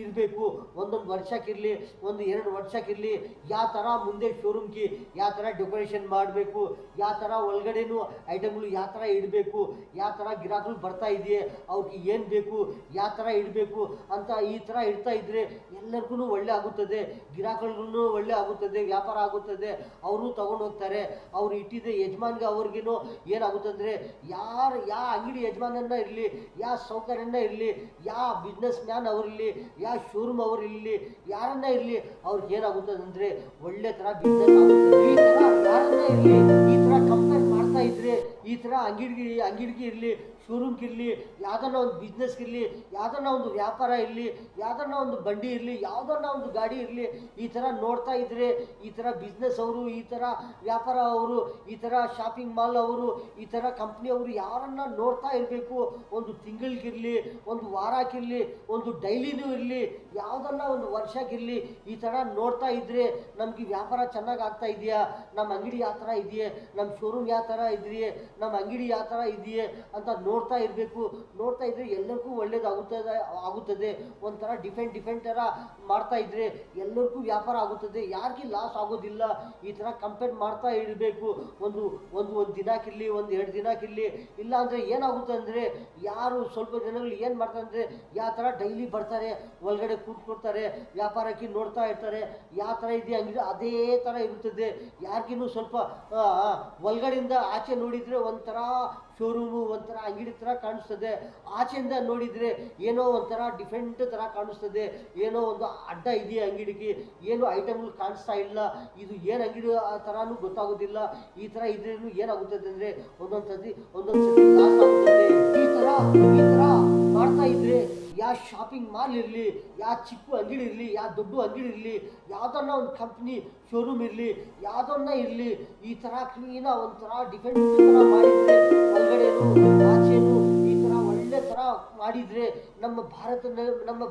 ಇರಬೇಕು, ಒಂದೊಂದು ವರ್ಷಕ್ಕಿರಲಿ, 1-2 ವರ್ಷಕ್ಕಿರಲಿ, ಯಾವ ಥರ ಮುಂದೆ ಶೋರೂಮ್ಗೆ ಯಾವ ಥರ ಡೆಕೋರೇಷನ್ ಮಾಡಬೇಕು, ಯಾವ ಥರ ಒಳಗಡೆನೂ ಐಟಮ್ಗಳು ಯಾವ ಥರ ಇಡಬೇಕು, ಯಾವ ಥರ ಗಿರಾಕಗಳು ಬರ್ತಾ ಇದೆಯೇ, ಅವ್ರಿಗೆ ಏನು ಬೇಕು, ಯಾವ ಥರ ಇಡಬೇಕು ಅಂತ ಈ ಥರ ಇಡ್ತಾ ಇದ್ದರೆ ಎಲ್ಲರಿಗೂ ಒಳ್ಳೆ ಆಗುತ್ತದೆ. ಗಿರಾಕಗಳಿಗೂ ಒಳ್ಳೆ ಆಗುತ್ತದೆ, ವ್ಯಾಪಾರ ಆಗುತ್ತದೆ, ಅವರು ತಗೊಂಡು ಹೋಗ್ತಾರೆ. ಅವ್ರು ಇಟ್ಟಿದ್ದ ಯಜಮಾನ್ಗೆ ಅವ್ರಿಗೇನೋ ಏನಾಗುತ್ತಂದರೆ ಯಾವ ಅಂಗಡಿ ಯಜಮಾನನ್ನ ಇರಲಿ, ಯಾವ ಸೌಕರ್ಯನ ಇರಲಿ, ಯಾವ ಬಿಸ್ನೆಸ್ ಮ್ಯಾನ್ ಅವರಿರಲಿ, ಯಾವ ಶೋರೂಮ್ ಅವರಿರಲಿ, ಯಾರನ್ನ ಇರಲಿ ಅವ್ರಿಗೆ ಏನಾಗುತ್ತದೆ ಅಂದರೆ ಒಳ್ಳೆ ಥರ ಬಿಸ್ನೆಸ್ ಆಗುತ್ತದೆ. ಈ ಥರ ಯಾರನ್ನ ಇರಲಿ ಈ ಥರ ಕಂಪೇರ್ ಮಾಡ್ತಾರೆ. ಮಾಡ್ತಾ ಇದ್ದರೆ ಈ ಥರ ಅಂಗಡಿಗೆ ಇರಲಿ, ಶೋರೂಮ್ಗೆ ಇರಲಿ, ಯಾವುದನ್ನ ಒಂದು ಬಿಸ್ನೆಸ್ಗೆ ಇರಲಿ, ಯಾವುದನ್ನ ಒಂದು ವ್ಯಾಪಾರ ಇರಲಿ, ಯಾವುದನ್ನ ಒಂದು ಬಂಡಿ ಇರಲಿ, ಯಾವುದನ್ನ ಒಂದು ಗಾಡಿ ಇರಲಿ, ಈ ಥರ ನೋಡ್ತಾ ಇದ್ದರೆ ಈ ಥರ ಬಿಸ್ನೆಸ್ ಅವರು, ಈ ಥರ ವ್ಯಾಪಾರ ಅವರು, ಈ ಥರ ಶಾಪಿಂಗ್ ಮಾಲ್ ಅವರು, ಈ ಥರ ಕಂಪ್ನಿಯವರು ಯಾರನ್ನ ನೋಡ್ತಾ ಇರಬೇಕು. ಒಂದು ತಿಂಗಳಿಗಿರಲಿ, ಒಂದು ವಾರಕ್ಕಿರಲಿ, ಒಂದು ಡೈಲಿನೂ ಇರಲಿ, ಯಾವುದನ್ನ ಒಂದು ವರ್ಷಕ್ಕಿರಲಿ, ಈ ಥರ ನೋಡ್ತಾ ಇದ್ದರೆ ನಮಗೆ ವ್ಯಾಪಾರ ಚೆನ್ನಾಗಿ ಆಗ್ತಾ ಇದೆಯಾ, ನಮ್ಮ ಅಂಗಡಿ ಯಾವ ಥರ ಇದೆಯೇ, ನಮ್ಮ ಶೋರೂಮ್ ಯಾವ ಥರ ಇದೆಯೇ, ನಮ್ಮ ಅಂಗಡಿ ಯಾವ ಥರ ಇದೆಯೇ ಅಂತ ನೋಡ್ತಾ ಇರಬೇಕು. ನೋಡ್ತಾ ಇದ್ದರೆ ಎಲ್ಲರಿಗೂ ಆಗುತ್ತದೆ. ಒಂಥರ ಡಿಫೆಂಟ್ ಥರ ಮಾಡ್ತಾ ಇದ್ದರೆ ಎಲ್ಲರಿಗೂ ವ್ಯಾಪಾರ ಆಗುತ್ತದೆ, ಯಾರಿಗೂ ಲಾಸ್ ಆಗೋದಿಲ್ಲ. ಈ ಥರ ಕಂಪೇರ್ ಮಾಡ್ತಾ ಇರಬೇಕು. ಒಂದು ಒಂದು ಒಂದು ದಿನಕ್ಕಿರಲಿ, ಒಂದು 2 ದಿನಕ್ಕಿರಲಿ. ಇಲ್ಲ ಅಂದರೆ ಏನಾಗುತ್ತೆ ಅಂದರೆ, ಯಾರು ಸ್ವಲ್ಪ ಜನಗಳು ಏನು ಮಾಡ್ತಾರೆ ಅಂದರೆ, ಯಾವ ಥರ ಡೈಲಿ ಬರ್ತಾರೆ, ಒಳಗಡೆ ಕೂತ್ಕೊಡ್ತಾರೆ, ವ್ಯಾಪಾರಕ್ಕೆ ನೋಡ್ತಾ ಇರ್ತಾರೆ, ಯಾವ ಥರ ಇದೆಯಾ ಅಂಗಡಿ ಅದೇ ಥರ ಇರುತ್ತದೆ. ಯಾರಿಗೂ ಸ್ವಲ್ಪ ಒಳಗಡೆಯಿಂದ ಆಚೆ ನೋಡಿದರೆ ಒಂಥರ ಶೋರೂಮು, ಒಂಥರ ಅಂಗಡಿ ಥರ ಕಾಣಿಸ್ತದೆ. ಆಚೆಯಿಂದ ನೋಡಿದರೆ ಏನೋ ಒಂಥರ ಡಿಫೆಂಟ್ ಥರ ಕಾಣಿಸ್ತದೆ. ಏನೋ ಒಂದು ಅಡ್ಡ ಇದೆಯಾ ಅಂಗಡಿಗೆ, ಏನೋ ಐಟಮ್ಗಳು ಕಾಣಿಸ್ತಾ ಇಲ್ಲ, ಇದು ಏನು ಅಂಗಡಿ ಆ ಥರನೂ ಗೊತ್ತಾಗೋದಿಲ್ಲ. ಈ ಥರ ಇದ್ರೇನು ಏನಾಗುತ್ತದೆ ಅಂದರೆ ಒಂದೊಂದು ಸತಿ ಲಾಸ್ ಆಗುತ್ತದೆ. ಈ ಥರ ಮಾಡ್ತಾ ಇದ್ರೆ ಯಾವ ಶಾಪಿಂಗ್ ಮಾಲ್ ಇರಲಿ, ಯಾವ ಚಿಕ್ಕ ಅಂಗಡಿ ಇರಲಿ, ಯಾವ ದೊಡ್ಡ ಅಂಗಡಿ ಇರಲಿ, ಯಾವುದನ್ನ ಒಂದು ಕಂಪ್ನಿ ಶೋರೂಮ್ ಇರಲಿ, ಯಾವುದನ್ನ ಇರಲಿ, ಈ ಥರ ಕ್ಲೀನಾಗಿ ಒಂಥರ ಡಿಫೆಂಟ್ ಥರ ಮಾಡಿದರೆ, ಒಳಗಡೆನು ಆಚೆನು ಈ ಥರ ಒಳ್ಳೆ ಥರ ಮಾಡಿದರೆ ನಮ್ಮ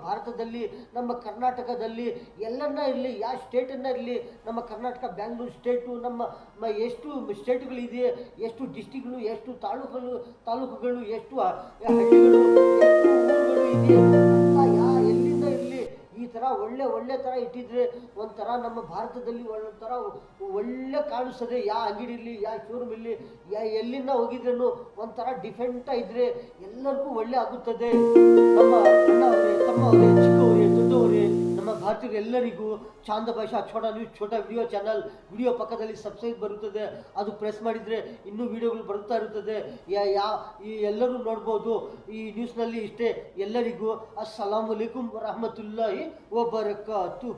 ಭಾರತದಲ್ಲಿ, ನಮ್ಮ ಕರ್ನಾಟಕದಲ್ಲಿ ಎಲ್ಲನ್ನ ಇರಲಿ, ಯಾವ ಸ್ಟೇಟನ್ನ ಇರಲಿ, ನಮ್ಮ ಕರ್ನಾಟಕ ಬ್ಯಾಂಗ್ಳೂರು ಸ್ಟೇಟು, ನಮ್ಮ ಎಷ್ಟು ಸ್ಟೇಟ್ಗಳಿದೆ, ಎಷ್ಟು ಡಿಸ್ಟಿಕ್ಗಳು, ಎಷ್ಟು ತಾಲೂಕುಗಳು, ಎಷ್ಟು ಹಳ್ಳಿಗಳು, ಎಷ್ಟು ಊರುಗಳು ಇದೆ, ಎಲ್ಲ ಎಲ್ಲಿಂದ ಇರಲಿ ಈ ಥರ ಒಳ್ಳೆ ಥರ ಇಟ್ಟಿದ್ರೆ ಒಂಥರ ನಮ್ಮ ಭಾರತದಲ್ಲಿ ಒಂಥರ ಒಳ್ಳೆ ಕಾಣಿಸ್ತದೆ. ಯಾವ ಅಂಗಡಿ ಇರಲಿ, ಯಾವ ಶೋರೂಮ್ ಇರಲಿ, ಎಲ್ಲಿಂದ ಹೋಗಿದ್ರೂ ಒಂಥರ ಡಿಫೆಂಟ್ ಇದ್ರೆ ಎಲ್ಲರಿಗೂ ಒಳ್ಳೆ ಆಗುತ್ತದೆ. ನಮ್ಮ ಅಣ್ಣವರೇ, ತಮ್ಮವರೇ, ಚಿಕ್ಕವರೇ, ದೊಡ್ಡವರೇ, ನಮ್ಮ ಭಾರತೀಯರು ಎಲ್ಲರಿಗೂ ಚಾಂದ ಭಾಷಾ ಛೋಟಾ ವಿಡಿಯೋ ಚಾನಲ್ ವಿಡಿಯೋ ಪಕ್ಕದಲ್ಲಿ ಸಬ್ಸ್ಕ್ರೈಬ್ ಬರುತ್ತದೆ, ಅದು ಪ್ರೆಸ್ ಮಾಡಿದರೆ ಇನ್ನೂ ವಿಡಿಯೋಗಳು ಬರುತ್ತಾ ಇರುತ್ತದೆ. ಈ ಎಲ್ಲರೂ ನೋಡ್ಬೋದು. ಈ ನ್ಯೂಸ್ನಲ್ಲಿ ಇಷ್ಟೇ. ಎಲ್ಲರಿಗೂ ಅಸ್ಸಲಾಮು ಅಲೈಕುಂ ವರಹಮತುಲ್ಲಾಹಿ ವಬರಕಾತು.